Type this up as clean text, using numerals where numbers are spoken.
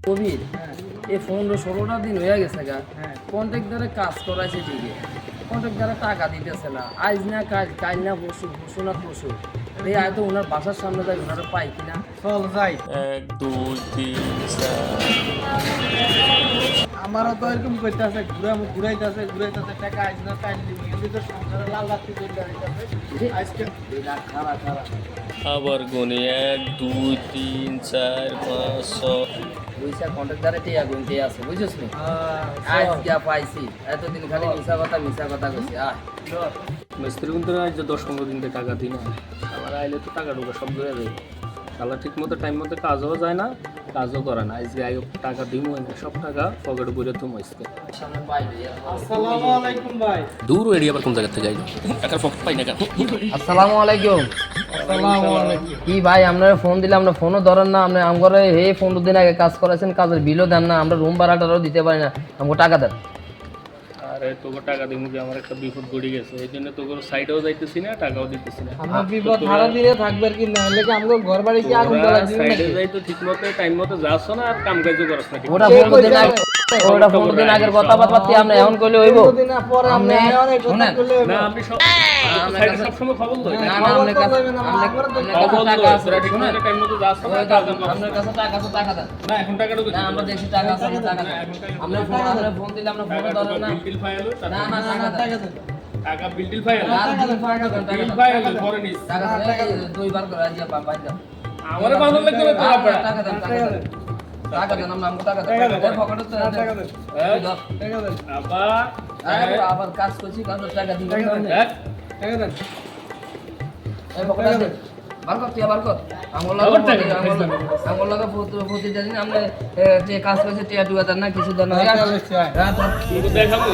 কবির এই 15-16টা দিন হয়ে গেছে গা। কন্ট্রাক্টরে কাজ করাইছে ঠিকই, কন্ট্রাক্টরে টাকা দিতেছে না। আজ না কাল না পরশু, পরশু না পরশু। এই হয়তো ওনার বাসার সামনে যাই, ওনারা পাই কিনা। চল যাই। 1 2 3 4 আমারও তো এরকম করতে আছে, ঘুরাইতেছে টাকা আজ না কাল দিবি। আমি তো সংসারে লাল রাখতে চলে যাইতেছে আজকে। খারাপ আবার গুনি 1 2 3 4 5 6 বুঝছা কন্ট্রাক্টরে টিয়া গুনতে আছে, বুঝছিস নি? আজ গিয়া পাইছি, এতদিন খালি মিছা কথা কইছি। মিস্ত্রি কিন্তু আজ 10-15 দিন থেকে টাকা দিই না। আমার আইলে তো টাকা ঢোকা সব ধরে দেয়। তাহলে ঠিক মতো টাইম মতো কাজও যায় না, কাজও করে না। আজকে আগে টাকা দিমই না, সব টাকা পকেটে ভরে তো মস্ত। সামনে পাইবে। আসসালামু আলাইকুম ভাই। দূর এরিয়া আবার কোন জায়গা থেকে আইলো? টাকার পকেট পাই না কেন? আসসালামু আলাইকুম। আসসালামু আলাইকুম। কি ভাই, আপনারা ফোন দিলে আমরা ফোনও ধরেন না। আপনি আমগরে 15 দিন আগে কাজ করেছেন, কাজের বিলও দেন না, আমরা রুম ভাড়াটারও দিতে পারি না, আমাকে টাকা দেন। আরে তোকে টাকা দিমু কি, আমার একটা বিপদ ঘটে গেছে, এই জন্য তোকে সাইডেও যাইতেছি না, টাকাও দিতেছি না। আমার বিপদ ভাড়া দিলে থাকবে কি না, হলে কি আমাকে ঘর বাড়ি কি আগুন জ্বালাই দিবেন সাইডে নাকি? যাই তো ঠিক মতো টাইম মতো যাচ্ছ না, আর কাম কাজও করছ না ঠিক ওটা 15 দিন আগের কথা বার্তা আমরা এখন কইলে হইব? দিন পরে আপনি অনেক কথা বললে না। আমি সব সাইডে সব সময় খবর লই না না, আপনার কাছে টাকা আছে, তোরা ঠিক মতো টাইম মতো যাচ্ছ না, আপনার কাছে টাকা আছে, টাকা দেন। না এখন টাকাটা না আমরা দেখছি টাকা আছে, টাকা দেন। আমরা ফোন দিলে আমরা ফোনও ধরেন না। বিল ফাইল না না না, টাকা দেন। টাকা বিল ফাইল আর বিল টাকা দেন, টাকা বিল দেন। ফাইল পরে নিস। টাকা দেন, দুইবার করে আইয়া পাই দাও। আমারে বাঁধন লাগবে না তোরা পড়া। টাকা দেন, টাকা দেন। টাকা দেন, আমরা আমাকে টাকা দেন। পকেটে তো টাকা দেন। হ্যাঁ টাকা দেন। আবার কাজ করছি, কাজের টাকা দিবেন না। হ্যাঁ টাকা দেন। এই পকেটে আছে। বার কর, তুই বার কর। আমার লাগে প্রতিটা দিন আমরা যে কাজ করছে টিয়া টুয়া দেন না, কিছু দেন না। টাকা লইছে, আয়। রাত তুই দেখাবো